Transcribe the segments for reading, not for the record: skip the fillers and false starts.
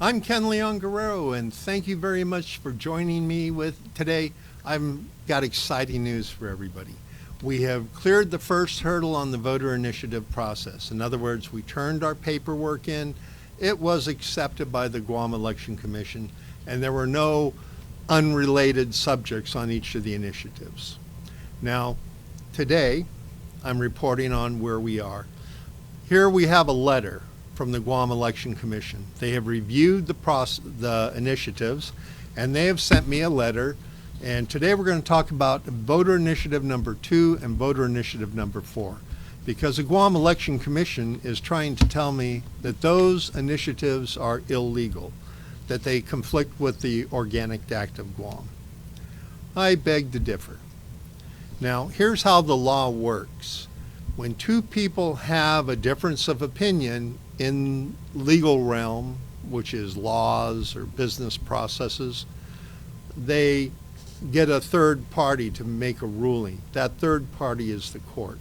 I'm Ken Leon-Guerrero, and thank you very much for joining me today. I've got exciting news for everybody. We have cleared the first hurdle on the voter initiative process. In other words, we turned our paperwork in. It was accepted by the Guam Election Commission, and there were no unrelated subjects on each of the initiatives. Now, today, I'm reporting on where we are. Here we have a letter from the Guam Election Commission. They have reviewed the initiatives, and they have sent me a letter. And today we're going to talk about voter initiative number 2 and voter initiative number 4, because the Guam Election Commission is trying to tell me that those initiatives are illegal, that they conflict with the Organic Act of Guam. I beg to differ. Now, here's how the law works. When two people have a difference of opinion in legal realm, which is laws or business processes, they get a third party to make a ruling. That third party is the court.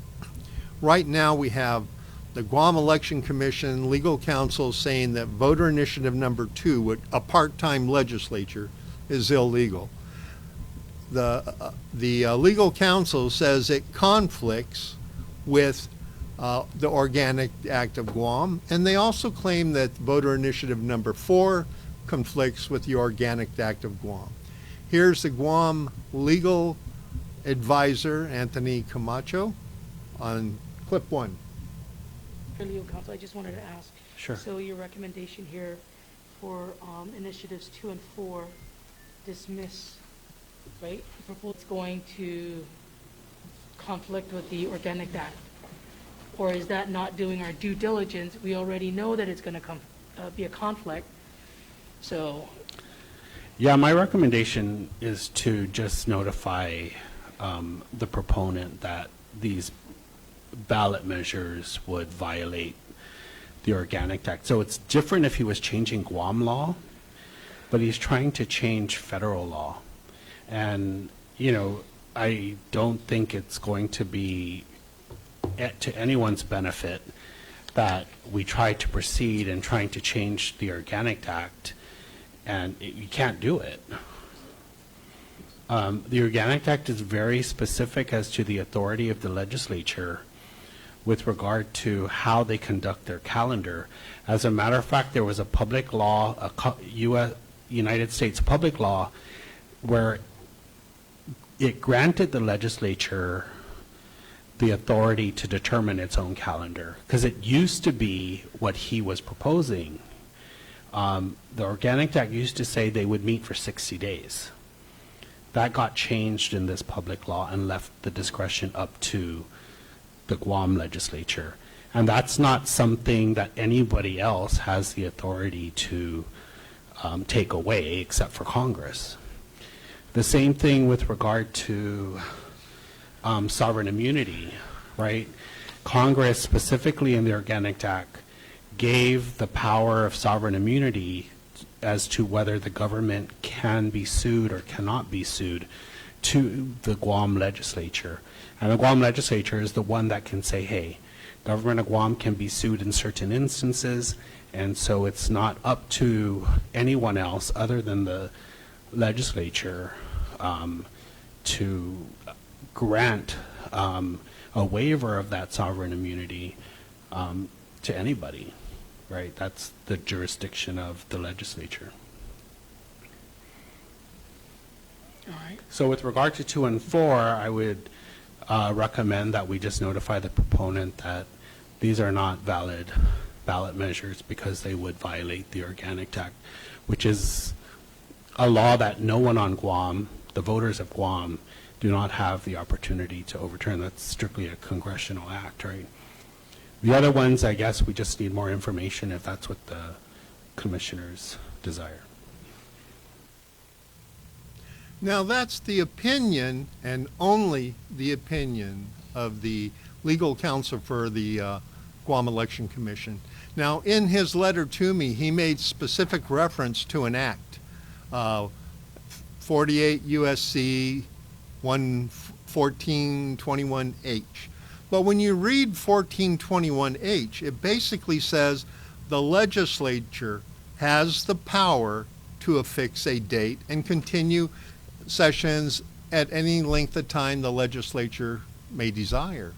Right now we have the Guam Election Commission legal counsel saying that voter initiative number 2, a part-time legislature, is illegal. The legal counsel says it conflicts with the Organic Act of Guam, and they also claim that voter initiative number 4 conflicts with the Organic Act of Guam. Here's the Guam legal advisor, Anthony Camacho, on clip 1. For legal counsel, I just wanted to ask. Sure. So your recommendation here for initiatives 2 and 4, dismiss, right? The proposal is going to conflict with the Organic Act. Or is that not doing our due diligence? We already know that it's going to be a conflict. So, Yeah, my recommendation is to just notify the proponent that these ballot measures would violate the Organic Act. So it's different if he was changing Guam law, but he's trying to change federal law. And, you know, I don't think it's going to be to anyone's benefit that we try to proceed in trying to change the Organic Act, and you can't do it. The Organic Act is very specific as to the authority of the legislature with regard to how they conduct their calendar. As a matter of fact, there was a public law, United States public law, where it granted the legislature the authority to determine its own calendar, because it used to be what he was proposing. The Organic Act used to say they would meet for 60 days. That got changed in this public law and left the discretion up to the Guam legislature. And that's not something that anybody else has the authority to take away except for Congress. The same thing with regard to sovereign immunity, right? Congress, specifically in the Organic Act, gave the power of sovereign immunity as to whether the government can be sued or cannot be sued to the Guam legislature. And the Guam legislature is the one that can say, hey, government of Guam can be sued in certain instances, and so it's not up to anyone else other than the legislature to grant a waiver of that sovereign immunity to anybody, right? That's the jurisdiction of the legislature. all right. So with regard to 2 and 4, I would recommend that we just notify the proponent that these are not valid ballot measures because they would violate the Organic Act, which is a law that no one on Guam, the voters of Guam, do not have the opportunity to overturn. That's strictly a congressional act, right? The other ones, I guess, we just need more information if that's what the commissioners desire. Now that's the opinion, and only the opinion, of the legal counsel for the Guam Election Commission. Now, in his letter to me, he made specific reference to an act, 48 U.S.C. 1421H. But when you read 1421H, it basically says the legislature has the power to affix a date and continue sessions at any length of time the legislature may desire.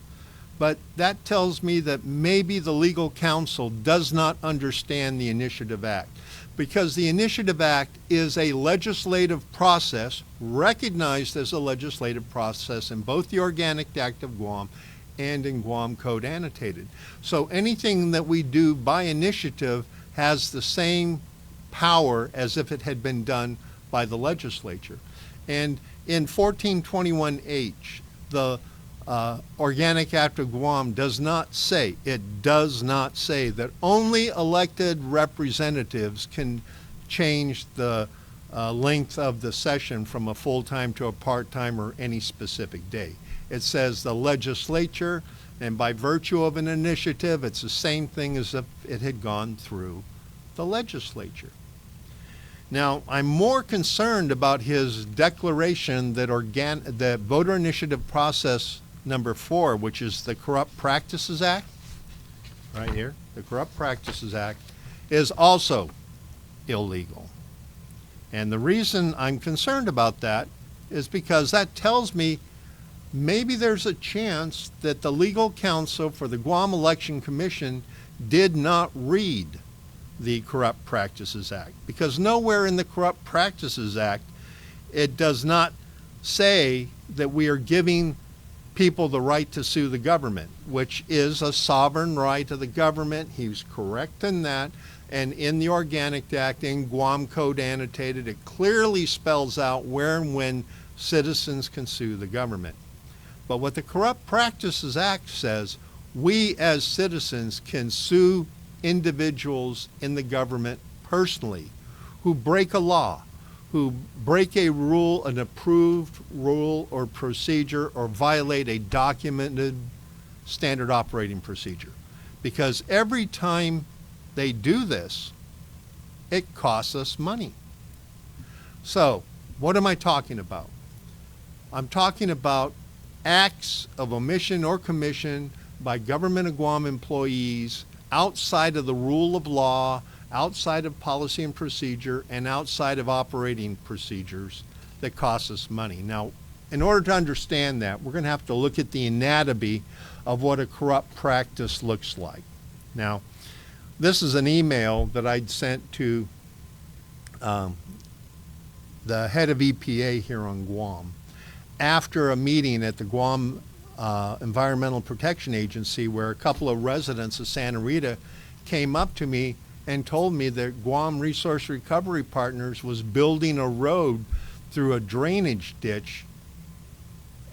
But that tells me that maybe the legal counsel does not understand the Initiative Act, because the Initiative Act is a legislative process, recognized as a legislative process in both the Organic Act of Guam and in Guam Code Annotated. So anything that we do by initiative has the same power as if it had been done by the legislature. And in 1421H, the Organic Act of Guam does not say that only elected representatives can change the length of the session from a full-time to a part-time or any specific day. It says the legislature, and by virtue of an initiative, it's the same thing as if it had gone through the legislature. Now, I'm more concerned about his declaration that the voter initiative process number 4, which is the Corrupt Practices Act, right here, the Corrupt Practices Act, is also illegal. And the reason I'm concerned about that is because that tells me maybe there's a chance that the legal counsel for the Guam Election Commission did not read the Corrupt Practices Act, because nowhere in the Corrupt Practices Act it does not say that we are giving people the right to sue the government, which is a sovereign right of the government. He was correct in that. And in the Organic Act, in Guam Code Annotated, it clearly spells out where and when citizens can sue the government. But what the Corrupt Practices Act says, we as citizens can sue individuals in the government personally who break a law, who break a rule, an approved rule or procedure, or violate a documented standard operating procedure. Because every time they do this, it costs us money. So, what am I talking about? I'm talking about acts of omission or commission by government of Guam employees outside of the rule of law, outside of policy and procedure, and outside of operating procedures that cost us money. Now, in order to understand that, we're going to have to look at the anatomy of what a corrupt practice looks like. Now, this is an email that I'd sent to the head of EPA here on Guam after a meeting at the Guam Environmental Protection Agency, where a couple of residents of Santa Rita came up to me and told me that Guam Resource Recovery Partners was building a road through a drainage ditch,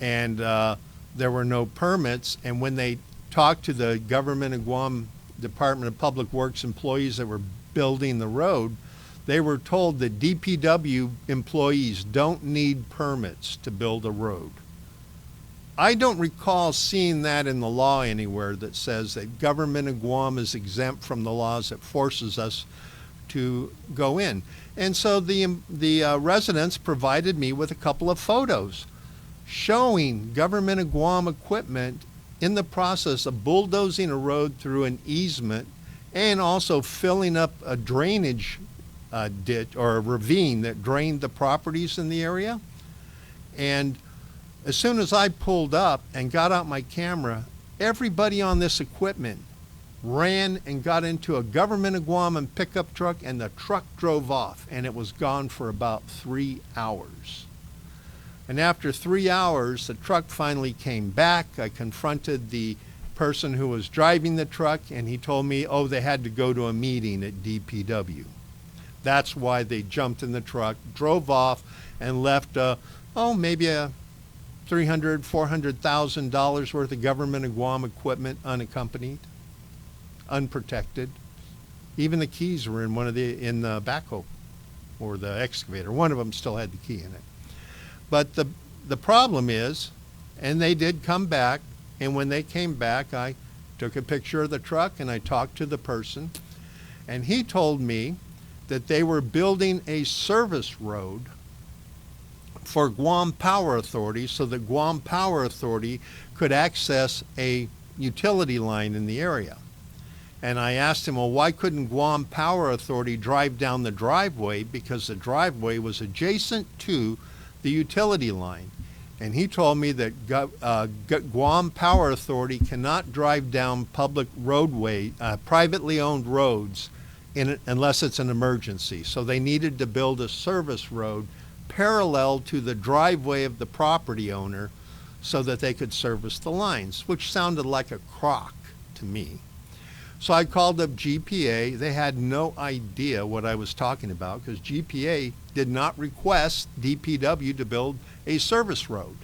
and there were no permits. And when they talked to the government of Guam Department of Public Works employees that were building the road, they were told that DPW employees don't need permits to build a road. I don't recall seeing that in the law anywhere that says that government of Guam is exempt from the laws that forces us to go in. And so the residents provided me with a couple of photos showing government of Guam equipment in the process of bulldozing a road through an easement and also filling up a drainage ditch or a ravine that drained the properties in the area. And as soon as I pulled up and got out my camera, everybody on this equipment ran and got into a government of Guam pickup truck, and the truck drove off, and it was gone for about 3 hours. And after 3 hours, the truck finally came back. I confronted the person who was driving the truck, and he told me, oh, they had to go to a meeting at DPW. That's why they jumped in the truck, drove off, and left, maybe a $300,000, $400,000 worth of government of Guam equipment unaccompanied, unprotected. Even the keys were in in the backhoe or the excavator. One of them still had the key in it. But the problem is, and they did come back, and when they came back, I took a picture of the truck and I talked to the person, and he told me that they were building a service road for Guam Power Authority so that Guam Power Authority could access a utility line in the area. And I asked him, well, why couldn't Guam Power Authority drive down the driveway? Because the driveway was adjacent to the utility line. And he told me that Guam Power Authority cannot drive down public roadway, privately owned roads unless it's an emergency. So they needed to build a service road parallel to the driveway of the property owner so that they could service the lines, which sounded like a crock to me. So I called up GPA. They had no idea what I was talking about because GPA did not request DPW to build a service road.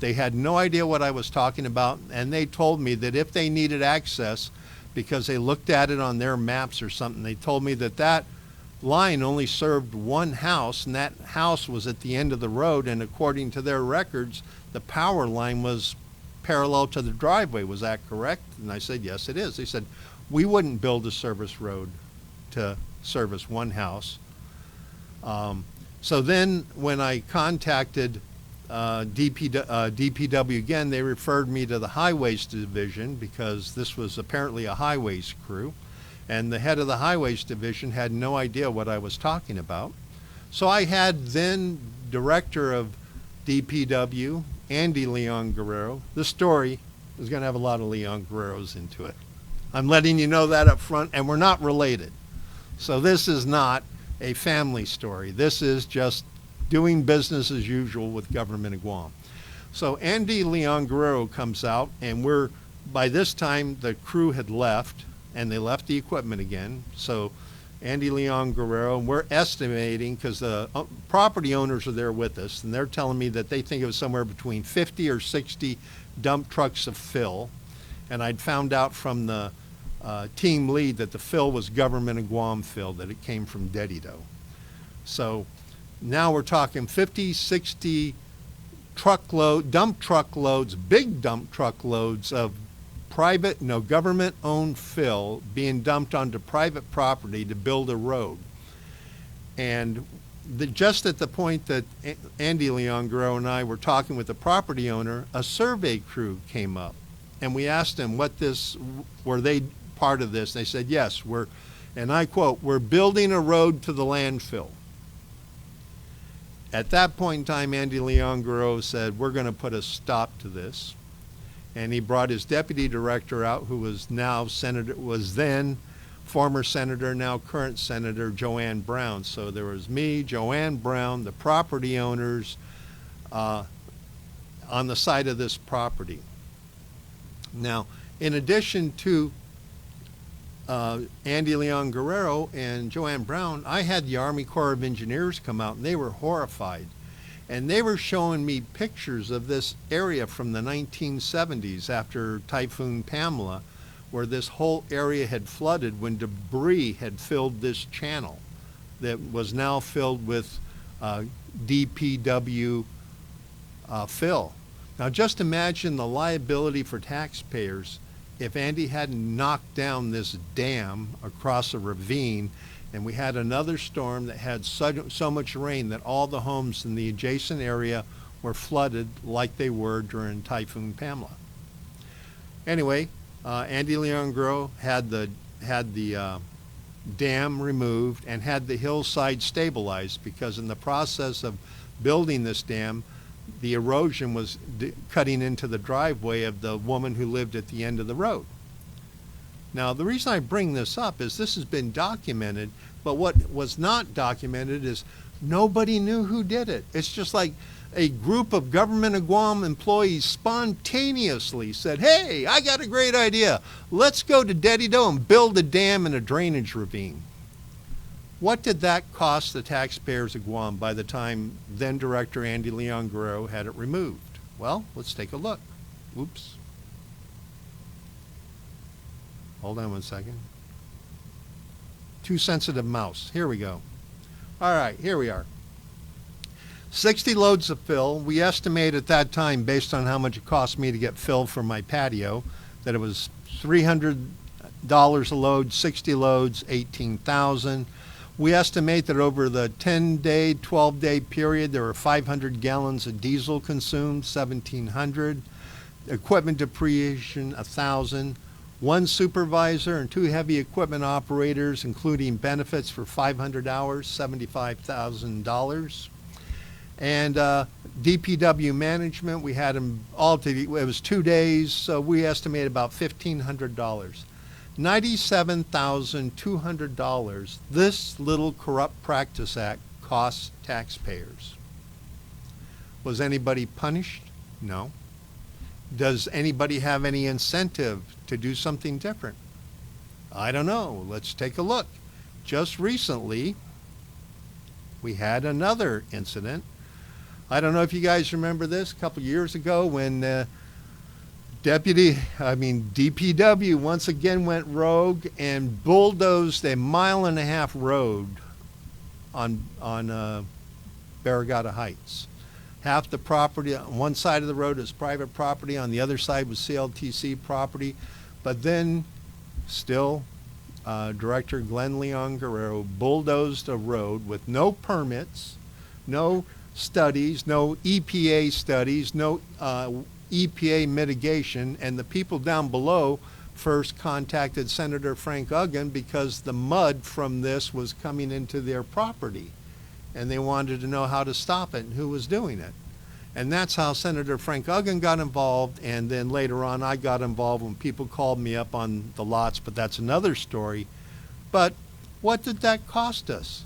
They had no idea what I was talking about, and they told me that if they needed access, because they looked at it on their maps or something, they told me that that line only served one house, and that house was at the end of the road, and according to their records, the power line was parallel to the driveway. Was that correct? And I said, yes, it is. They said, we wouldn't build a service road to service one house. So then when I contacted DPW again, they referred me to the Highways Division because this was apparently a highways crew. And the head of the Highways Division had no idea what I was talking about. So I had then Director of DPW, Andy Leon-Guerrero. This story is going to have a lot of Leon-Guerreros into it. I'm letting you know that up front, and we're not related. So this is not a family story. This is just doing business as usual with government of Guam. So Andy Leon-Guerrero comes out, and by this time the crew had left, and they left the equipment again. So Andy Leon-Guerrero, we're estimating, because the property owners are there with us, and they're telling me that they think it was somewhere between 50 or 60 dump trucks of fill. And I'd found out from the team lead that the fill was government of Guam fill, that it came from Dedido. So now we're talking 50, 60 dump truckloads, big dump truckloads of private, government-owned fill being dumped onto private property to build a road. And just at the point that Andy Leon-Guerrero and I were talking with the property owner, a survey crew came up. And we asked them were they part of this? They said, yes, and I quote, we're building a road to the landfill. At that point in time, Andy Leon-Guerrero said, we're going to put a stop to this. And he brought his deputy director out, who was then former senator, now current senator, Joanne Brown. So there was me, Joanne Brown, the property owners on the side of this property. Now, in addition to Andy Leon-Guerrero and Joanne Brown, I had the Army Corps of Engineers come out, and they were horrified. And they were showing me pictures of this area from the 1970s after Typhoon Pamela, where this whole area had flooded when debris had filled this channel that was now filled with DPW fill. Now just imagine the liability for taxpayers if Andy hadn't knocked down this dam across a ravine and we had another storm that had so much rain that all the homes in the adjacent area were flooded like they were during Typhoon Pamela. Anyway, Andy Leon-Guerrero had the dam removed and had the hillside stabilized because in the process of building this dam, the erosion was cutting into the driveway of the woman who lived at the end of the road. Now, the reason I bring this up is this has been documented, but what was not documented is nobody knew who did it. It's just like a group of government of Guam employees spontaneously said, hey, I got a great idea. Let's go to Dedido and build a dam and a drainage ravine. What did that cost the taxpayers of Guam by the time then Director Andy Leon-Guerrero had it removed? Well, let's take a look. Oops. Hold on one second. Too sensitive mouse. Here we go. All right, here we are. 60 loads of fill. We estimate at that time, based on how much it cost me to get fill for my patio, that it was $300 a load, 60 loads, $18,000. We estimate that over the 10-day, 12-day period, there were 500 gallons of diesel consumed, $1,700. Equipment depreciation, $1,000. 1 supervisor and 2 heavy equipment operators, including benefits for 500 hours, $75,000. And DPW management, we had them all it was 2 days, so we estimate about $1,500. $97,200 this little Corrupt Practice Act costs taxpayers. Was anybody punished? No. Does anybody have any incentive to do something different? I don't know. Let's take a look. Just recently, we had another incident. I don't know if you guys remember this, a couple years ago when DPW once again went rogue and bulldozed a 1.5 mile road on Barragata Heights. Half the property on one side of the road is private property, on the other side was CLTC property. But then still, Director Glenn Leon-Guerrero bulldozed a road with no permits, no studies, no EPA studies, no EPA mitigation, and the people down below first contacted Senator Frank Uggan because the mud from this was coming into their property, and they wanted to know how to stop it and who was doing it. And that's how Senator Frank Uggan got involved, and then later on I got involved when people called me up on the lots, but that's another story. But what did that cost us?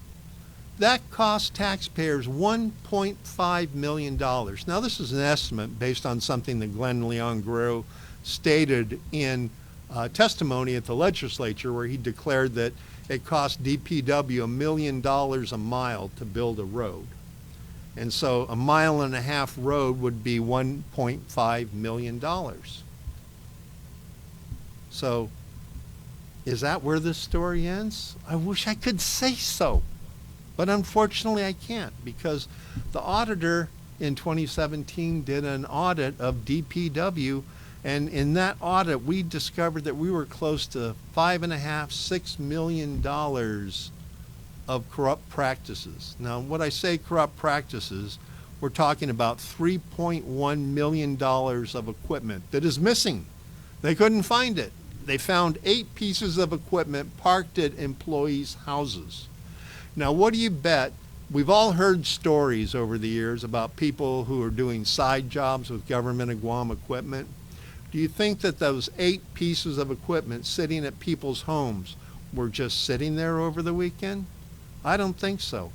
That cost taxpayers $1.5 million. Now, this is an estimate based on something that Glenn Leon-Guerrero stated in testimony at the legislature, where he declared that it cost DPW $1 million a mile to build a road. And so a 1.5 mile road would be $1.5 million. So is that where this story ends? I wish I could say so. But unfortunately, I can't, because the auditor in 2017 did an audit of DPW, and in that audit, we discovered that we were close to $5.5–6 million of corrupt practices. Now, when I say corrupt practices, we're talking about $3.1 million of equipment that is missing. They couldn't find it. They found 8 pieces of equipment parked at employees' houses. Now, what do you bet? We've all heard stories over the years about people who are doing side jobs with government of Guam equipment. Do you think that those 8 pieces of equipment sitting at people's homes were just sitting there over the weekend? I don't think so.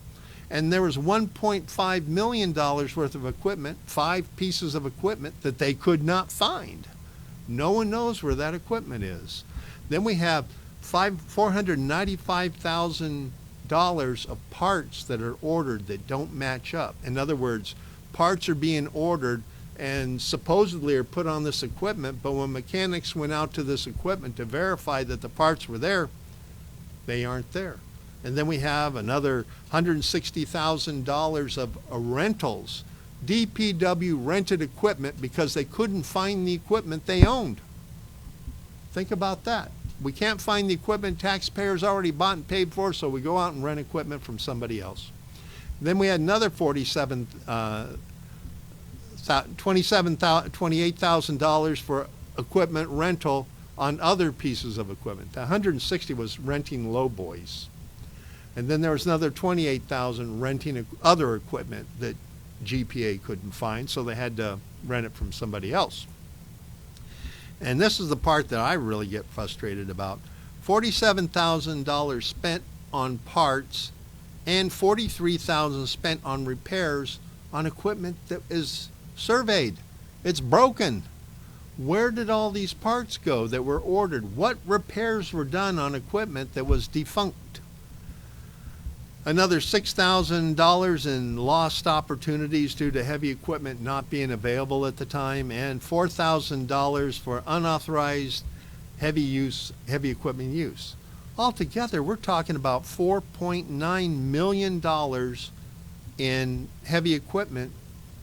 And there was $1.5 million worth of equipment, 5 pieces of equipment that they could not find. No one knows where that equipment is. Then we have $495,000 of parts that are ordered that don't match up. In other words, parts are being ordered and supposedly are put on this equipment, but when mechanics went out to this equipment to verify that the parts were there, they aren't there. And then we have another $160,000 of rentals. DPW rented equipment because they couldn't find the equipment they owned. Think about that. We can't find the equipment taxpayers already bought and paid for, so we go out and rent equipment from somebody else. Then we had another $28,000 for equipment rental on other pieces of equipment. The $160,000 was renting lowboys. And then there was another $28,000 renting other equipment that GPA couldn't find, so they had to rent it from somebody else. And this is the part that I really get frustrated about. $47,000 spent on parts and $43,000 spent on repairs on equipment that is surveyed. It's broken. Where did all these parts go that were ordered? What repairs were done on equipment that was defunct? Another $6,000 in lost opportunities due to heavy equipment not being available at the time, and $4,000 for unauthorized heavy equipment use. Altogether, we're talking about $4.9 million in heavy equipment,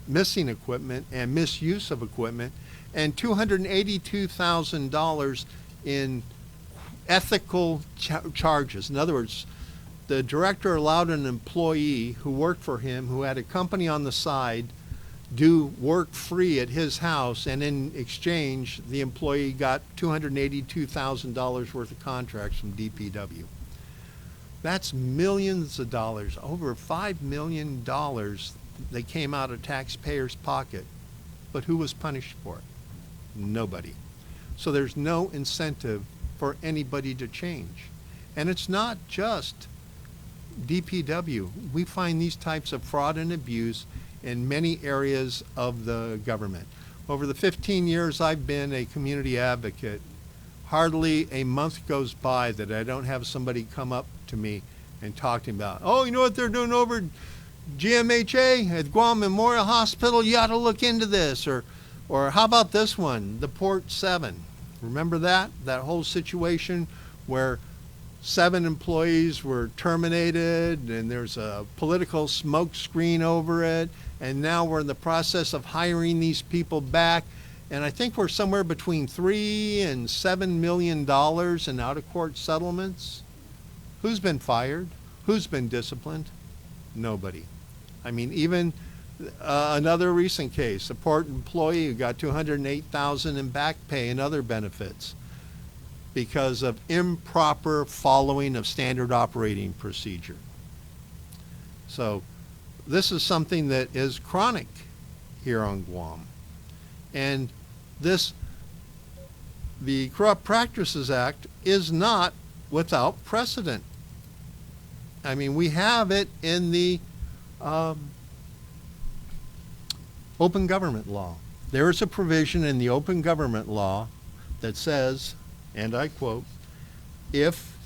missing equipment, and misuse of equipment, and $282,000 in ethical charges. In other words, the director allowed an employee who worked for him, who had a company on the side, do work free at his house, and in exchange, the employee got $282,000 worth of contracts from DPW. That's millions of dollars, over $5 million that came out of taxpayers' pocket. But who was punished for it? Nobody. So there's no incentive for anybody to change. And it's not just DPW. We find these types of fraud and abuse in many areas of the government. Over the 15 years I've been a community advocate, hardly a month goes by that I don't have somebody come up to me and talk to me about, oh, you know what they're doing over at GMHA at Guam Memorial Hospital? You ought to look into this. Or how about this one, the Port 7? Remember that? That whole situation where 7 employees were terminated and there's a political smoke screen over it, and now we're in the process of hiring these people back, and I think we're somewhere between $3 and $7 million in out-of-court settlements. Who's been fired? Who's been disciplined? Nobody. I mean, even another recent case, a port employee who got $208,000 in back pay and other benefits because of improper following of standard operating procedure. So this is something that is chronic here on Guam. And the Corrupt Practices Act is not without precedent. I mean, we have it in the open government law. There is a provision in the open government law that says, and I quote, if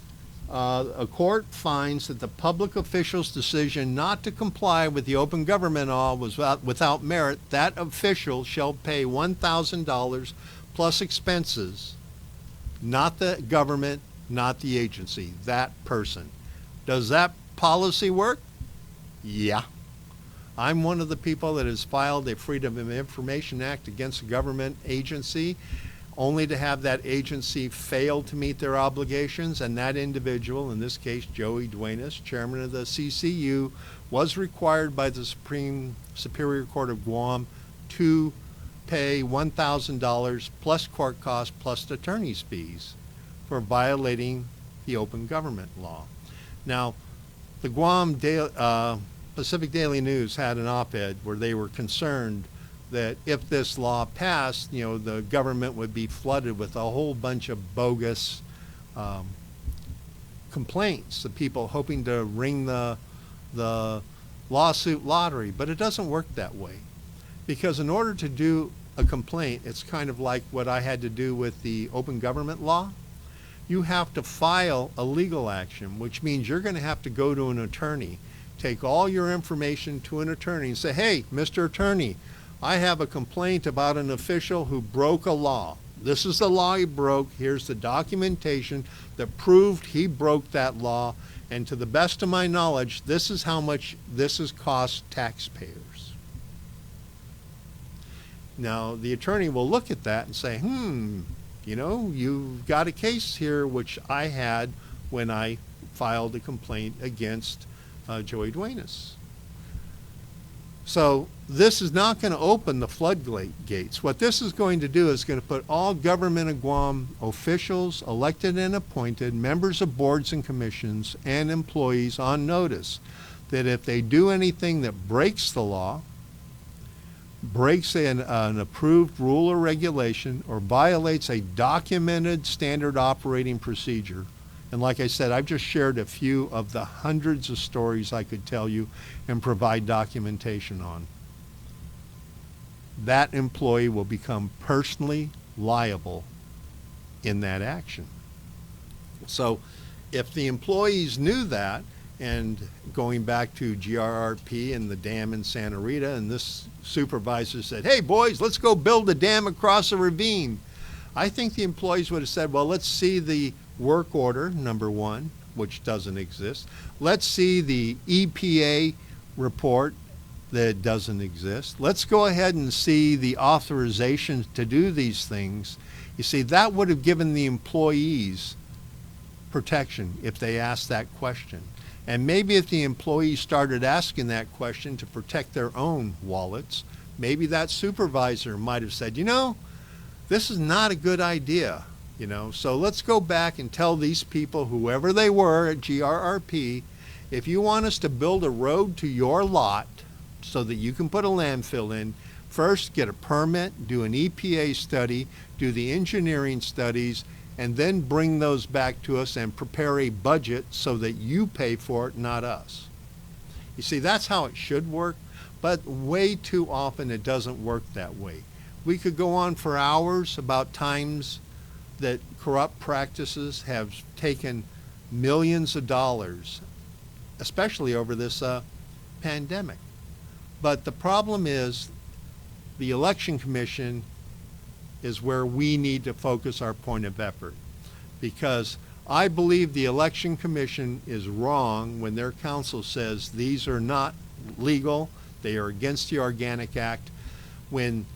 a court finds that the public official's decision not to comply with the open government law was without merit, that official shall pay $1,000 plus expenses, not the government, not the agency, that person. Does that policy work? Yeah. I'm one of the people that has filed a Freedom of Information Act against a government agency, only to have that agency fail to meet their obligations, and that individual, in this case Joey Duenas, chairman of the CCU, was required by the Superior Court of Guam to pay $1,000 plus court costs plus attorney's fees for violating the open government law. Now, the Guam Pacific Daily News had an op-ed where they were concerned that if this law passed, you know, the government would be flooded with a whole bunch of bogus complaints, the people hoping to ring the lawsuit lottery. But it doesn't work that way, because in order to do a complaint, it's kind of like what I had to do with the open government law. You have to file a legal action, which means you're going to have to go to an attorney, take all your information to an attorney and say, hey, Mr. Attorney, I have a complaint about an official who broke a law. This is the law he broke. Here's the documentation that proved he broke that law. And to the best of my knowledge, this is how much this has cost taxpayers. Now, the attorney will look at that and say, you know, you've got a case here which I had when I filed a complaint against Joey Duenas. So this is not going to open the floodgates. What this is going to do is going to put all government of Guam officials, elected and appointed, members of boards and commissions, and employees on notice that if they do anything that breaks the law, breaks an approved rule or regulation, or violates a documented standard operating procedure, and like I said, I've just shared a few of the hundreds of stories I could tell you and provide documentation on, that employee will become personally liable in that action. So if the employees knew that, and going back to GRRP and the dam in Santa Rita, and this supervisor said, hey boys, let's go build a dam across a ravine, I think the employees would have said, well, let's see the work order, number one, which doesn't exist. Let's see the EPA report that doesn't exist. Let's go ahead and see the authorization to do these things. You see, that would have given the employees protection if they asked that question. And maybe if the employees started asking that question to protect their own wallets, maybe that supervisor might have said, you know, this is not a good idea, you know, so let's go back and tell these people, whoever they were at GRRP, if you want us to build a road to your lot so that you can put a landfill in, first get a permit, do an EPA study, do the engineering studies, and then bring those back to us and prepare a budget so that you pay for it, not us. You see, that's how it should work, but way too often it doesn't work that way. We could go on for hours about times that corrupt practices have taken millions of dollars, especially over this pandemic. But the problem is the Election Commission is where we need to focus our point of effort, because I believe the Election Commission is wrong when their counsel says these are not legal, they are against the Organic Act. When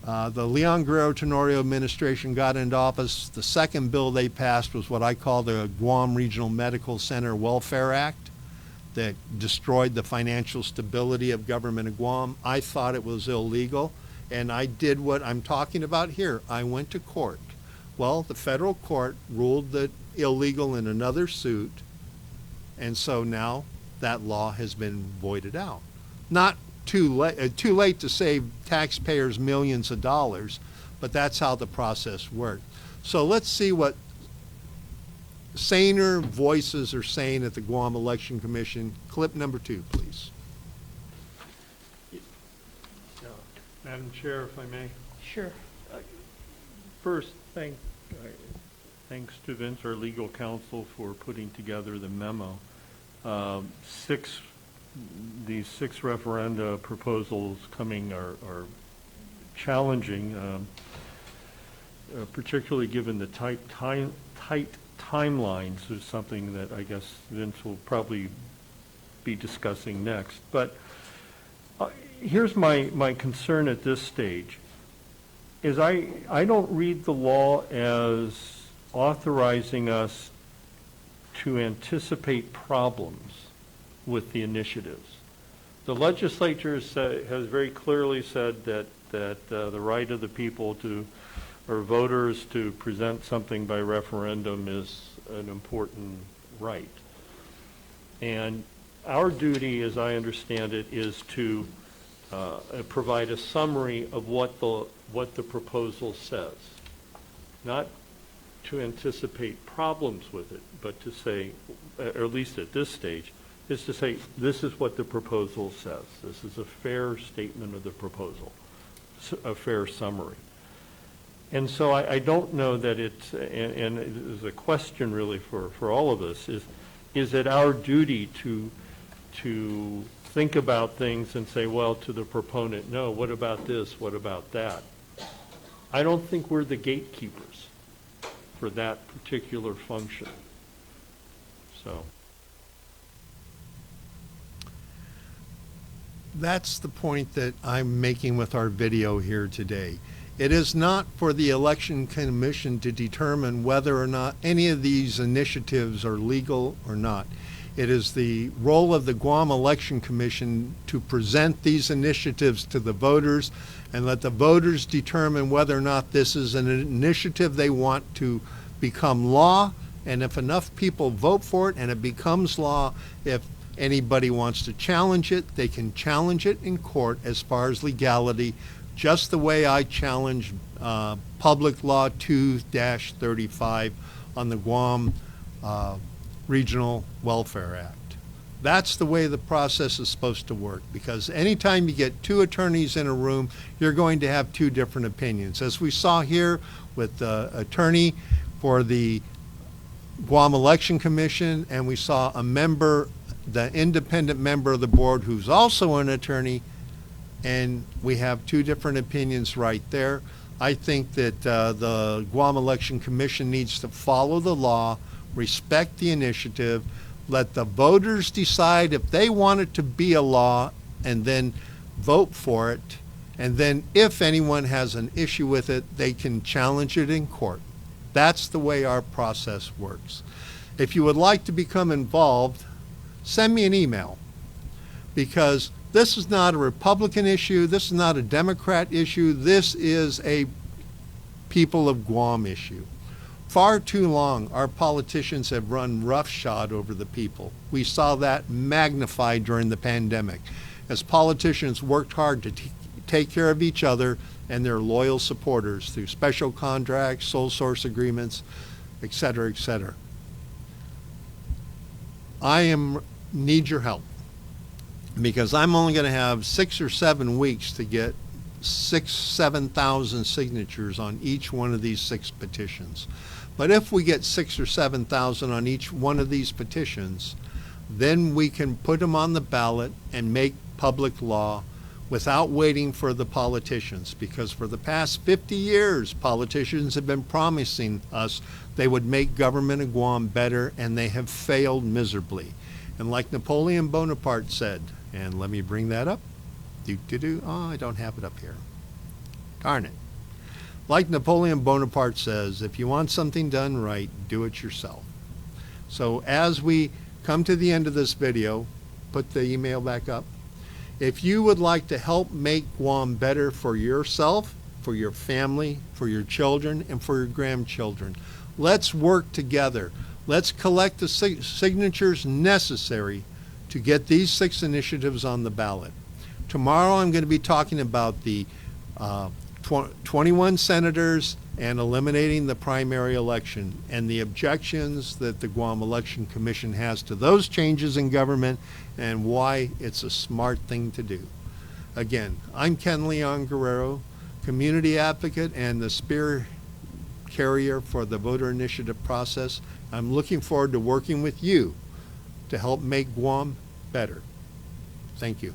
the Leon-Guerrero Tenorio administration got into office, the second bill they passed was what I call the Guam Regional Medical Center Welfare Act that destroyed the financial stability of government of Guam. I thought it was illegal, and I did what I'm talking about here. I went to court. Well, the federal court ruled that illegal in another suit, and so now that law has been voided out. Not too late to save taxpayers millions of dollars, but that's how the process worked. So let's see what saner voices are saying at the Guam Election Commission. Clip number 2, please. Madam Chair, if I may. Sure. First, thanks to Vince, our legal counsel, for putting together the memo. These six referenda proposals coming are challenging, particularly given the tight timelines. Is something that I guess Vince will probably be discussing next. But here's my concern at this stage, is I don't read the law as authorizing us to anticipate problems with the initiatives. The legislature has very clearly said that the right of the people or voters to present something by referendum is an important right. And our duty, as I understand it, is to provide a summary of what the proposal says, not to anticipate problems with it, but to say, or at least at this stage, is to say, this is what the proposal says. This is a fair statement of the proposal, a fair summary. And so I don't know that it's, and it is a question really for all of us, is it our duty to think about things and say, well, to the proponent, no, what about this, what about that? I don't think we're the gatekeepers for that particular function. So. That's the point that I'm making with our video here today. It is not for the Election Commission to determine whether or not any of these initiatives are legal or not. It is the role of the Guam Election Commission to present these initiatives to the voters and let the voters determine whether or not this is an initiative they want to become law, and if enough people vote for it and it becomes law, if anybody wants to challenge it, they can challenge it in court as far as legality, just the way I challenged Public Law 2-35 on the Guam Regional Welfare Act. That's the way the process is supposed to work, because anytime you get two attorneys in a room, you're going to have two different opinions. As we saw here with the attorney for the Guam Election Commission, and we saw a member, the independent member of the board who's also an attorney, and we have two different opinions right there. I think that the Guam Election Commission needs to follow the law, respect the initiative, let the voters decide if they want it to be a law, and then vote for it. And then if anyone has an issue with it, they can challenge it in court. That's the way our process works. If you would like to become involved, send me an email, because This is not a Republican issue. This is not a Democrat issue. This is a people of Guam issue. Far too long, our politicians have run roughshod over the people. We saw that magnified during the pandemic as politicians worked hard to take care of each other and their loyal supporters through special contracts, sole source agreements, et cetera, et cetera. Need your help because I'm only going to have 6 or 7 weeks to get 7,000 signatures on each one of these 6 petitions. But if we get 6,000 or 7,000 on each one of these petitions, then we can put them on the ballot and make public law without waiting for the politicians, because for the past 50 years, politicians have been promising us they would make government of Guam better, and they have failed miserably. And like Napoleon Bonaparte said, and let me bring that up. Oh, I don't have it up here. Darn it. Like Napoleon Bonaparte says, if you want something done right, do it yourself. So as we come to the end of this video, put the email back up. If you would like to help make Guam better for yourself, for your family, for your children, and for your grandchildren, let's work together. Let's collect the signatures necessary to get these 6 initiatives on the ballot. Tomorrow I'm going to be talking about the 21 senators and eliminating the primary election and the objections that the Guam Election Commission has to those changes in government and why it's a smart thing to do. Again, I'm Ken Leon-Guerrero, community advocate and the spear carrier for the voter initiative process. I'm looking forward to working with you to help make Guam better. Thank you.